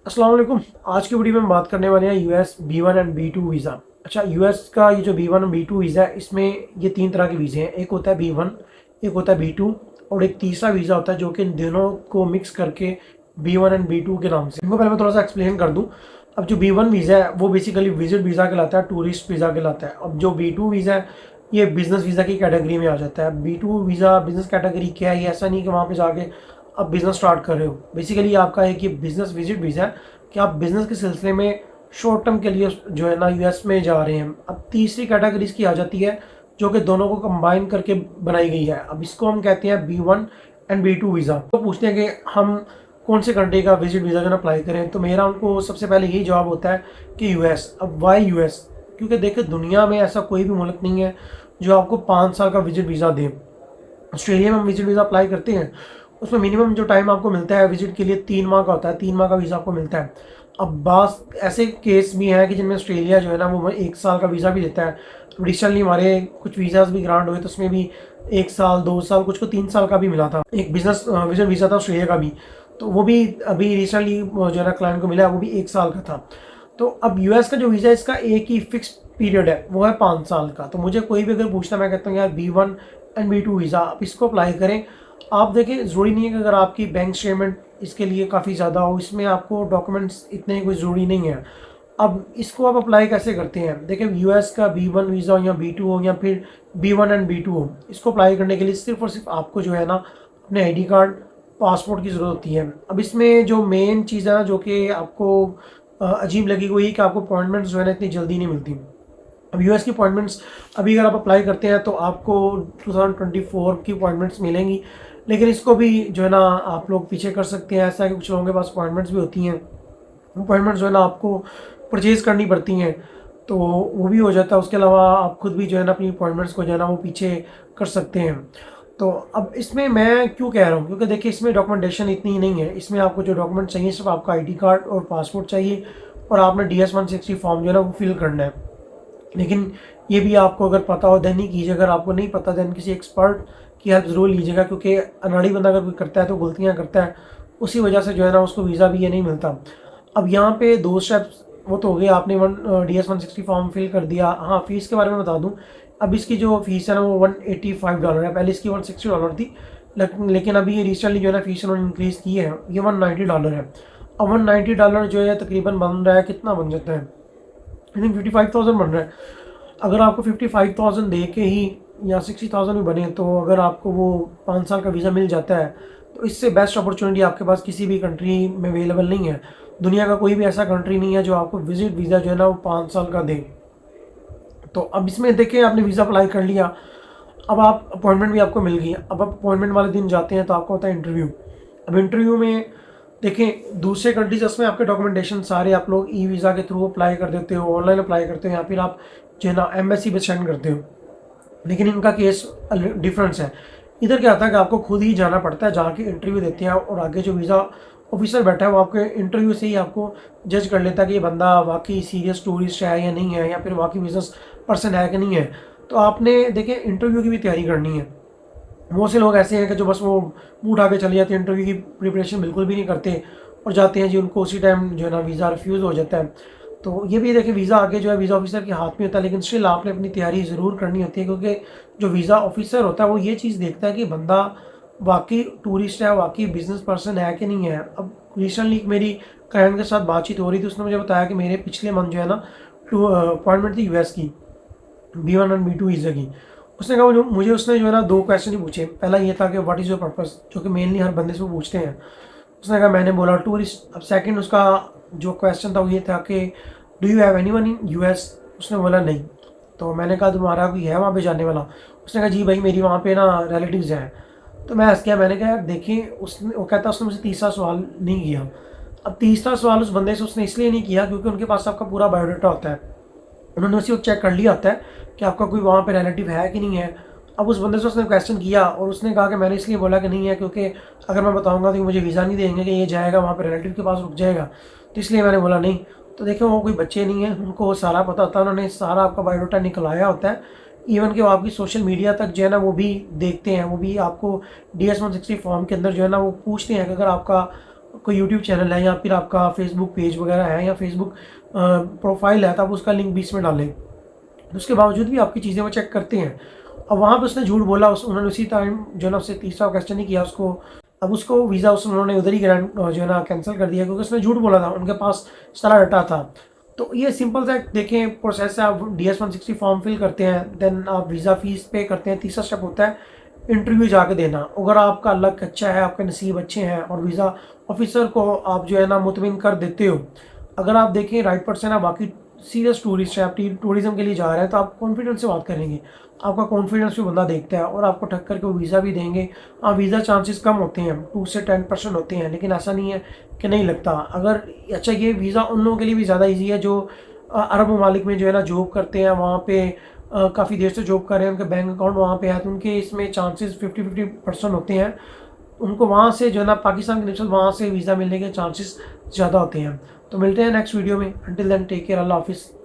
अस्सलाम वालेकुम। आज की वीडियो में हम बात करने वाले हैं US B1 and B2 visa. अच्छा, यूएस का ये जो B1 और B2 वीज़ा है, इसमें ये तीन तरह के वीज़े हैं। एक होता है B1, एक होता है B2 और एक तीसरा वीज़ा होता है जो कि इन दोनों को मिक्स करके B1 एंड B2 के नाम से। इनको पहले मैं थोड़ा सा एक्सप्लेन कर दूँ। अब जो B1 वीज़ा है वो बेसिकली विजिट वीज़ा कहलाता है, टूरिस्ट वीज़ा कहलाता है। अब जो B2 वीज़ा है ये बिज़नेस वीज़ा की कैटेगरी में आ जाता है। B2 वीज़ा बिज़नेस कैटेगरी क्या है, ये ऐसा नहीं कि वहाँ पे जाके आप बिज़नेस स्टार्ट कर रहे हो। बेसिकली आपका एक ये बिज़नेस विजिट वीज़ा है कि आप बिज़नेस के सिलसिले में शॉर्ट टर्म के लिए जो है ना यूएस में जा रहे हैं। अब तीसरी कैटेगरी इसकी आ जाती है जो कि दोनों को कंबाइन करके बनाई गई है। अब इसको हम कहते हैं B1 एंड B2 वीज़ा। तो पूछते हैं कि हम कौन से कंट्री का विजिट वीज़ा जो है अप्लाई करें, तो मेरा उनको सबसे पहले यही जवाब होता है कि यूएस। अब वाई यूएस? क्योंकि देखिए दुनिया में ऐसा कोई भी मुल्क नहीं है जो आपको 5 साल का विजिट वीज़ा दे। ऑस्ट्रेलिया में हम विजिट वीज़ा अप्लाई करते हैं, उसमें मिनिमम जो टाइम आपको मिलता है विजिट के लिए 3 माह का होता है। 3 माह का वीज़ा आपको मिलता है। अब बास ऐसे केस भी हैं कि जिनमें ऑस्ट्रेलिया जो है ना वो 1 साल का वीज़ा भी देता है। रिसेंटली हमारे कुछ वीज़ाज भी ग्रांट हुए तो उसमें भी 1 साल 2 साल कुछ को 3 साल का भी मिला था। एक बिजनेस विजिट वीज़ा था ऑस्ट्रेलिया का भी, तो वो भी अभी रिसेंटली जो है ना क्लाइंट को मिला है, वो भी 1 साल का था। तो अब यूएस का जो वीज़ा है इसका एक ही फिक्स पीरियड है, वो है 5 साल का। तो मुझे कोई भी अगर पूछना, मैं कहता हूँ यार B1 एंड B2 वीज़ा आप इसको अप्लाई करें। आप देखें, ज़रूरी नहीं है कि अगर आपकी बैंक स्टेटमेंट इसके लिए काफ़ी ज़्यादा हो, इसमें आपको डॉक्यूमेंट्स इतने कोई ज़रूरी नहीं है। अब इसको आप अप्लाई कैसे करते हैं? देखिए, यूएस का B1 वीज़ा हो या B2 हो या फिर B1 एंड B2 हो, इसको अप्लाई करने के लिए सिर्फ और सिर्फ आपको जो है ना अपने आईडी कार्ड, पासपोर्ट की ज़रूरत होती है। अब इसमें जो मेन चीज़ है ना जो कि आपको अजीब लगी हुई कि आपको अपॉइंटमेंट्स जो है ना इतनी जल्दी नहीं मिलती। अब यूएस की अपॉइंटमेंट्स अभी अगर आप अप्लाई करते हैं तो आपको 2024 की अपॉइंटमेंट्स मिलेंगी, लेकिन इसको भी जो है ना आप लोग पीछे कर सकते हैं। ऐसा है कि कुछ लोगों के पास अपॉइंटमेंट्स भी होती हैं, अपॉइंटमेंट्स जो है ना आपको परचेज़ करनी पड़ती हैं, तो वो भी हो जाता है। उसके अलावा आप खुद भी जो है ना अपनी अपॉइंटमेंट्स को जो है ना वो पीछे कर सकते हैं। तो अब इसमें मैं क्यों कह रहा हूँ, क्योंकि देखिए इसमें डॉक्यूमेंटेशन इतनी ही नहीं है। इसमें आपको जो डॉक्यूमेंट चाहिए सिर्फ आपका आईडी कार्ड और पासपोर्ट चाहिए, और आपने DS-160 फॉर्म जो है ना वो फिल करना है। लेकिन ये भी आपको अगर पता हो देन ही कीजिए, अगर आपको नहीं पता देन किसी एक्सपर्ट की हेल्प ज़रूर लीजिएगा, क्योंकि अनाड़ी बंदा अगर कोई करता है तो गलतियाँ करता है, उसी वजह से जो है ना उसको वीज़ा भी ये नहीं मिलता। अब यहाँ पे 2 स्टेप्स वो तो हो गए, आपने DS-160 फॉर्म फिल कर दिया। हाँ, फ़ीस के बारे में बता दूँ। अब इसकी जो फ़ीस है ना वो $185 है। पहले इसकी $160 थी, लेकिन अभी ये रिसेंटली जो है ना फ़ीस उन्होंने इंक्रीज़ की है, ये $190 है। अब $190 जो है तकरीबन बन रहा है, कितना बन जाता है, आई थिंक 55,000 बन रहा है। अगर आपको 55,000 दे के ही या 60,000 भी बने, तो अगर आपको वो 5 साल का वीज़ा मिल जाता है, तो इससे बेस्ट अपॉर्चुनिटी आपके पास किसी भी कंट्री में अवेलेबल नहीं है। दुनिया का कोई भी ऐसा कंट्री नहीं है जो आपको विजिट वीज़ा जो है ना वो 5 साल का दे। तो अब इसमें देखिए, आपने वीज़ा अप्लाई कर लिया, अब आप अपॉइंटमेंट भी आपको मिल गई। अब आप अपॉइंटमेंट वाले दिन जाते हैं तो आपको होता है इंटरव्यू। अब इंटरव्यू में देखें, दूसरे कंट्रीज उसमें आपके डॉक्यूमेंटेशन सारे आप लोग ई वीज़ा के थ्रू अप्लाई कर देते हो, ऑनलाइन अप्लाई करते हो, या फिर आप जो है ना एम्बेसी पे सेंड करते हो। लेकिन इनका केस डिफरेंस है। इधर क्या होता है कि आपको खुद ही जाना पड़ता है, जाके इंटरव्यू देते हैं, और आगे जो वीज़ा ऑफिसर बैठा है वो आपके इंटरव्यू से ही आपको जज कर लेता है कि ये बंदा वाकई सीरियस टूरिस्ट है या नहीं है, या फिर वाकई बिजनेस पर्सन है कि नहीं है। तो आपने देखें इंटरव्यू की भी तैयारी करनी है। बहुत से लोग ऐसे हैं कि जो बस वो मुँह उठा के चले जाते हैं, इंटरव्यू की प्रिपरेशन बिल्कुल भी नहीं करते और जाते हैं जी, उनको उसी टाइम जो है ना वीज़ा रिफ्यूज़ हो जाता है। तो ये भी देखिए, वीज़ा आगे जो है वीज़ा ऑफिसर के हाथ में होता है, लेकिन स्टिल आपने अपनी तैयारी ज़रूर करनी होती है, क्योंकि जो वीज़ा ऑफिसर होता है वो ये चीज़ देखता है कि बंदा वाकई टूरिस्ट है, वाकई बिजनेस पर्सन है कि नहीं है। अब रिसेंटली मेरी क्लाइंट के साथ बातचीत हो रही थी, उसने मुझे बताया कि मेरे पिछले मंथ जो है ना अपॉइंटमेंट थी यूएस की, B1 और B2 वीज़ा की। उसने कहा मुझे उसने जो है ना 2 क्वेश्चन ही पूछे। पहला ये था कि व्हाट इज़ योर पर्पस, जो कि मेनली हर बंदे से वो पूछते हैं। उसने कहा, मैंने बोला टूरिस्ट। अब सेकंड उसका जो क्वेश्चन था वो ये था कि do you have anyone in US? उसने बोला नहीं। तो मैंने कहा तुम्हारा कोई है वहाँ पे जाने वाला? उसने कहा जी भाई, मेरी वहाँ पे ना रिलेटिव्स हैं। तो मैं हंस गया, मैंने कहा यार देखिए, उसने वो कहता उसने मुझे तीसरा सवाल नहीं किया। अब तीसरा सवाल उस बंदे से उसने इसलिए नहीं किया क्योंकि उनके पास आपका पूरा बायोडाटा होता है, उन्होंने उसी वक्त चेक कर लिया होता है कि आपका कोई वहाँ पे रिलेटिव है कि नहीं है। अब उस बंदे से उसने क्वेश्चन किया और उसने कहा कि मैंने इसलिए बोला कि नहीं है क्योंकि अगर मैं बताऊंगा तो मुझे वीज़ा नहीं देंगे कि ये जाएगा वहाँ पे रिलेटिव के पास रुक जाएगा, तो इसलिए मैंने बोला नहीं। तो देखो, वो कोई बच्चे नहीं है, उनको वो सारा पता होता है, उन्होंने सारा आपका बायोडाटा निकलाया होता है। इवन कि वो आपकी सोशल मीडिया तक जो है ना वो भी देखते हैं, वो भी आपको DS-160 फॉर्म के अंदर जो है ना वो पूछते हैं कि अगर आपका कोई यूट्यूब चैनल है या फिर आपका फेसबुक पेज वगैरह है या फेसबुक प्रोफाइल है, तो आप उसका लिंक बीच में डालें। उसके बावजूद भी आपकी चीज़ें वो चेक करते हैं। और वहाँ पे उसने झूठ बोला, उन्होंने उसी टाइम जो है ना उससे तीसरा क्वेश्चन नहीं किया उसको, अब उसको वीज़ा उन्होंने उधर ही ग्रांट जो है ना कैंसिल कर दिया, क्योंकि उसने झूठ बोला था, उनके पास सारा डाटा था। तो ये सिंपल सा देखें प्रोसेस है, आप DS-160 फॉर्म फिल करते हैं, देन आप वीज़ा फीस पे करते हैं। तीसरा स्टेप होता है इंटरव्यू जाके देना। अगर आपका लक अच्छा है, आपके नसीब अच्छे हैं और वीज़ा ऑफिसर को आप जो है ना मुतमिन कर देते हो, अगर आप देखें राइट पर्सन है, बाकी सीरियस टूरिस्ट है, आप टूरिज्म के लिए जा रहे हैं, तो आप कॉन्फिडेंस से बात करेंगे, आपका कॉन्फिडेंस भी बंदा देखता है और आपको ठक करके वो वीज़ा भी देंगे। हाँ, वीज़ा चांसेस कम होते हैं, 2 से 10% होते हैं, लेकिन ऐसा नहीं है कि नहीं लगता। अगर अच्छा, ये वीज़ा उन लोगों के लिए भी ज़्यादा ईजी है जो अरब ममालिक में जो है ना जॉब करते हैं, वहाँ पे काफ़ी देर से जॉब कर रहे हैं, उनके बैंक अकाउंट वहाँ पे है, तो उनके इसमें चांसेस 50% होते हैं। उनको वहाँ से जो है ना पाकिस्तान के निकल वहाँ से वीज़ा मिलने के चांसेस ज़्यादा होते हैं। तो मिलते हैं नेक्स्ट वीडियो में। अंटिल देन टेक केयर, अल्लाह हाफिज़।